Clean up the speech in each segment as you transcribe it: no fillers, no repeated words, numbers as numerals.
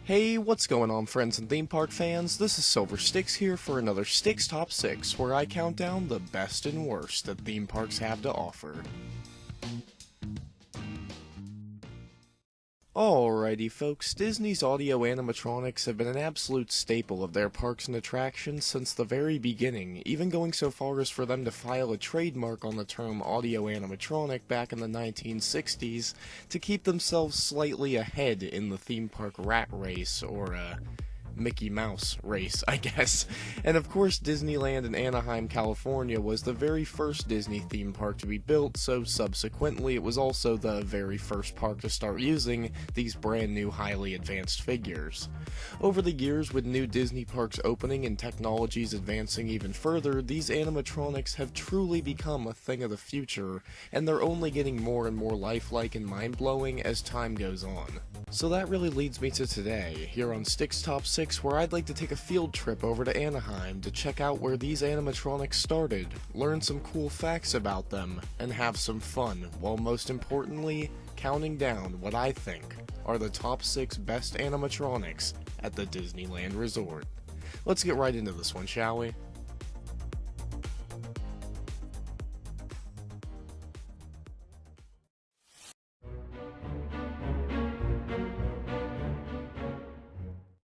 Hey, what's going on, friends and theme park fans? This is Silver Stix here for another Stix Top 6, where I count down the best and worst that theme parks have to offer. Alrighty folks, Disney's audio animatronics have been an absolute staple of their parks and attractions since the very beginning, even going so far as for them to file a trademark on the term audio animatronic back in the 1960s to keep themselves slightly ahead in the theme park rat race, or Mickey Mouse race, I guess. And of course, Disneyland in Anaheim, California was the very first Disney theme park to be built, so subsequently it was also the very first park to start using these brand new highly advanced figures. Over the years, with new Disney parks opening and technologies advancing even further, these animatronics have truly become a thing of the future, and they're only getting more and more lifelike and mind-blowing as time goes on. So that really leads me to today, here on Stix Top 6, where I'd like to take a field trip over to Anaheim to check out where these animatronics started, learn some cool facts about them, and have some fun, while most importantly, counting down what I think are the top 6 best animatronics at the Disneyland Resort. Let's get right into this one, shall we?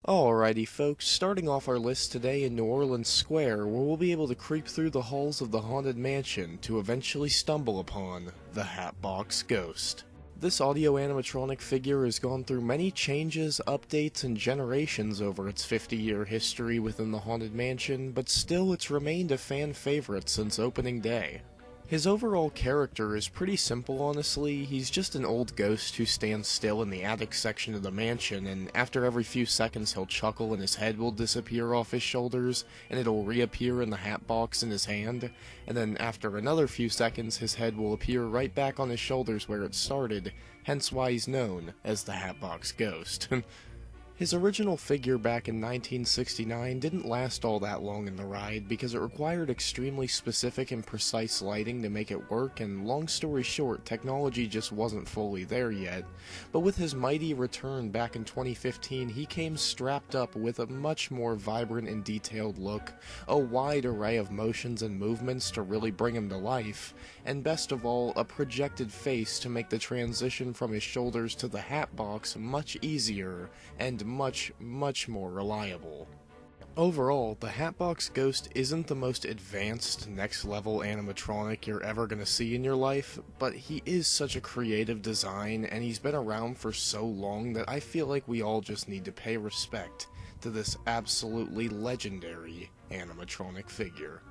Alrighty folks, starting off our list today in New Orleans Square, where we'll be able to creep through the halls of the Haunted Mansion to eventually stumble upon the Hatbox Ghost. This audio animatronic figure has gone through many changes, updates, and generations over its 50-year history within the Haunted Mansion, but still it's remained a fan favorite since opening day. His overall character is pretty simple, honestly. He's just an old ghost who stands still in the attic section of the mansion, and after every few seconds he'll chuckle and his head will disappear off his shoulders, and it'll reappear in the hat box in his hand, and then after another few seconds his head will appear right back on his shoulders where it started, hence why he's known as the Hatbox Ghost. His original figure back in 1969 didn't last all that long in the ride because it required extremely specific and precise lighting to make it work, and long story short, technology just wasn't fully there yet. But with his mighty return back in 2015, he came strapped up with a much more vibrant and detailed look, a wide array of motions and movements to really bring him to life, and best of all, a projected face to make the transition from his shoulders to the hat box much easier and much more reliable. Overall, the Hatbox Ghost isn't the most advanced, next-level animatronic you're ever gonna see in your life, but he is such a creative design, and he's been around for so long that I feel like we all just need to pay respect to this absolutely legendary animatronic figure.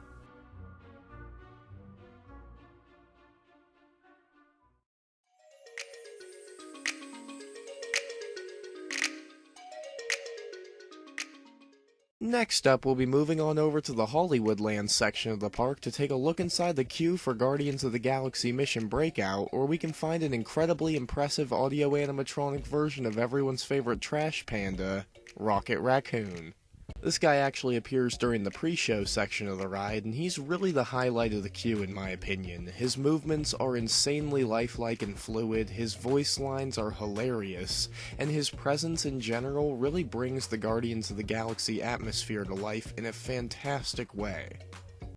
Next up, we'll be moving on over to the Hollywoodland section of the park to take a look inside the queue for Guardians of the Galaxy Mission Breakout, where we can find an incredibly impressive audio animatronic version of everyone's favorite trash panda, Rocket Raccoon. This guy actually appears during the pre-show section of the ride, and he's really the highlight of the queue in my opinion. His movements are insanely lifelike and fluid, his voice lines are hilarious, and his presence in general really brings the Guardians of the Galaxy atmosphere to life in a fantastic way.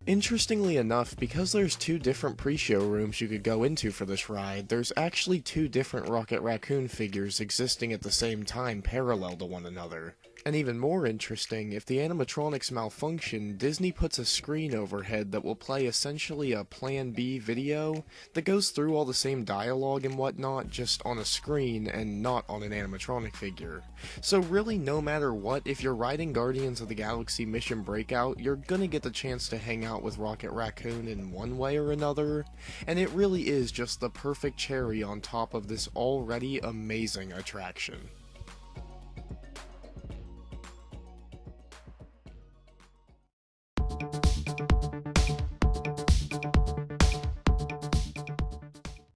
Interestingly enough, because there's 2 different pre-show rooms you could go into for this ride, there's actually 2 different Rocket Raccoon figures existing at the same time parallel to one another. And even more interesting, if the animatronics malfunction, Disney puts a screen overhead that will play essentially a Plan B video that goes through all the same dialogue and whatnot, just on a screen and not on an animatronic figure. So really, no matter what, if you're riding Guardians of the Galaxy Mission Breakout, you're gonna get the chance to hang out with Rocket Raccoon in one way or another, and it really is just the perfect cherry on top of this already amazing attraction.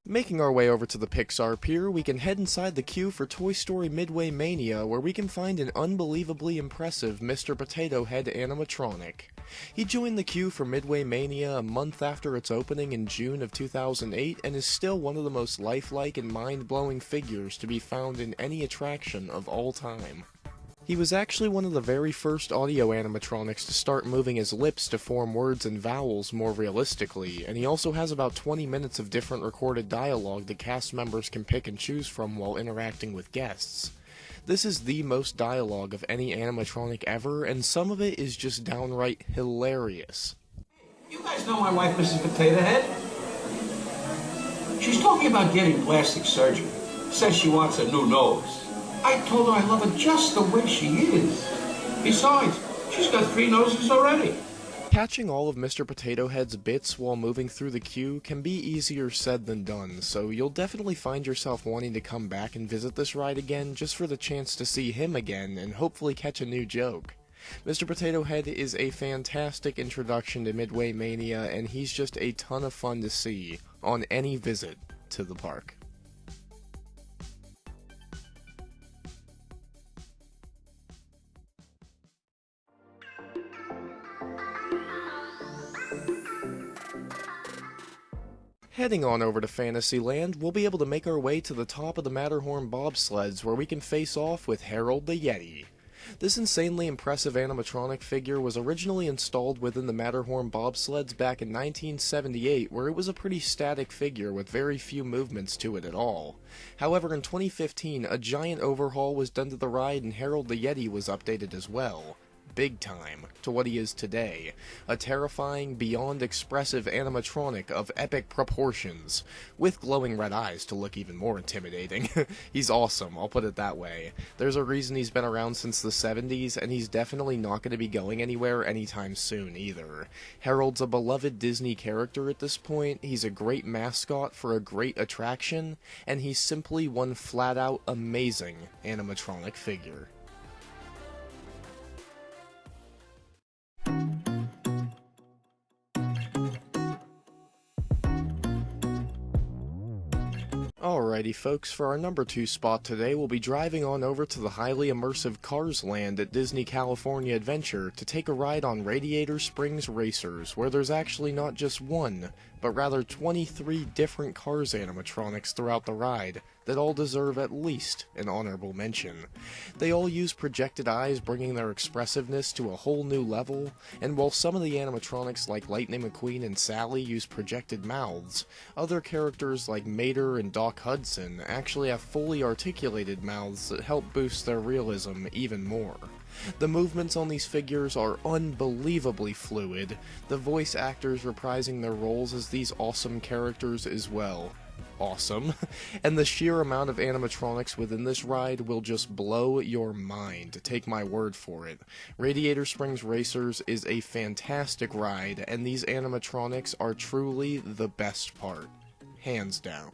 Making our way over to the Pixar Pier, we can head inside the queue for Toy Story Midway Mania, where we can find an unbelievably impressive Mr. Potato Head animatronic. He joined the queue for Midway Mania a month after its opening in June of 2008 and is still one of the most lifelike and mind-blowing figures to be found in any attraction of all time. He was actually one of the very first audio animatronics to start moving his lips to form words and vowels more realistically, and he also has about 20 minutes of different recorded dialogue that cast members can pick and choose from while interacting with guests. This is the most dialogue of any animatronic ever, and some of it is just downright hilarious. You guys know my wife, Mrs. Potato Head? She's talking about getting plastic surgery. Says she wants a new nose. I told her I love her just the way she is. Besides, she's got 3 noses already. Catching all of Mr. Potato Head's bits while moving through the queue can be easier said than done, so you'll definitely find yourself wanting to come back and visit this ride again just for the chance to see him again and hopefully catch a new joke. Mr. Potato Head is a fantastic introduction to Midway Mania, and he's just a ton of fun to see on any visit to the park. Heading on over to Fantasyland, we'll be able to make our way to the top of the Matterhorn bobsleds where we can face off with Harold the Yeti. This insanely impressive animatronic figure was originally installed within the Matterhorn bobsleds back in 1978, where it was a pretty static figure with very few movements to it at all. However, in 2015, a giant overhaul was done to the ride and Harold the Yeti was updated as well. Big time, to what he is today, a terrifying, beyond expressive animatronic of epic proportions, with glowing red eyes to look even more intimidating. He's awesome, I'll put it that way. There's a reason he's been around since the 70s, and he's definitely not going to be going anywhere anytime soon either. Harold's a beloved Disney character at this point, he's a great mascot for a great attraction, and he's simply one flat-out amazing animatronic figure. Alrighty folks, for our number 2 spot today, we'll be driving on over to the highly immersive Cars Land at Disney California Adventure to take a ride on Radiator Springs Racers, where there's actually not just one, but rather 23 different Cars animatronics throughout the ride that all deserve at least an honorable mention. They all use projected eyes, bringing their expressiveness to a whole new level, and while some of the animatronics like Lightning McQueen and Sally use projected mouths, other characters like Mater and Doc Hudson actually have fully articulated mouths that help boost their realism even more. The movements on these figures are unbelievably fluid, the voice actors reprising their roles as these awesome characters as well. Awesome. And the sheer amount of animatronics within this ride will just blow your mind, take my word for it. Radiator Springs Racers is a fantastic ride, and these animatronics are truly the best part. Hands down.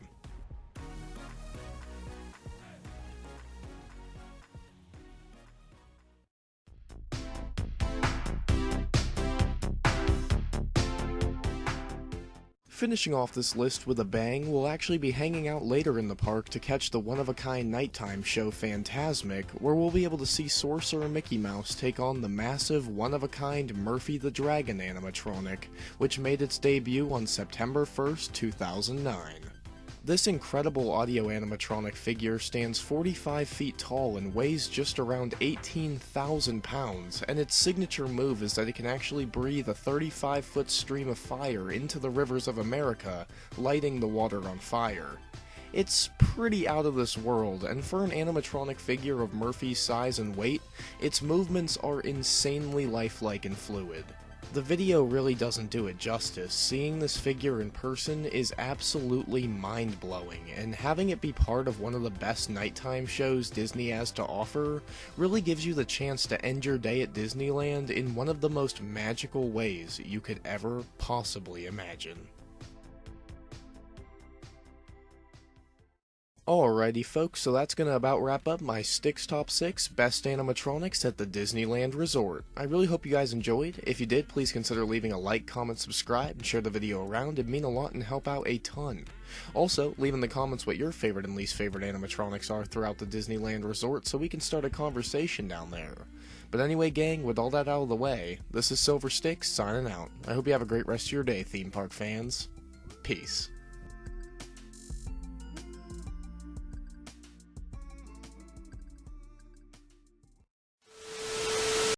Finishing off this list with a bang, we'll actually be hanging out later in the park to catch the one-of-a-kind nighttime show Fantasmic, where we'll be able to see Sorcerer Mickey Mouse take on the massive one-of-a-kind Murphy the Dragon animatronic, which made its debut on September 1st, 2009. This incredible audio animatronic figure stands 45 feet tall and weighs just around 18,000 pounds, and its signature move is that it can actually breathe a 35-foot stream of fire into the rivers of America, lighting the water on fire. It's pretty out of this world, and for an animatronic figure of Murphy's size and weight, its movements are insanely lifelike and fluid. The video really doesn't do it justice. Seeing this figure in person is absolutely mind-blowing, and having it be part of one of the best nighttime shows Disney has to offer really gives you the chance to end your day at Disneyland in one of the most magical ways you could ever possibly imagine. Alrighty folks, so that's gonna about wrap up my Stix Top 6 Best Animatronics at the Disneyland Resort. I really hope you guys enjoyed. If you did, please consider leaving a like, comment, subscribe, and share the video around. It'd mean a lot and help out a ton. Also, leave in the comments what your favorite and least favorite animatronics are throughout the Disneyland Resort so we can start a conversation down there. But anyway gang, with all that out of the way, this is Silver Stix signing out. I hope you have a great rest of your day, theme park fans. Peace.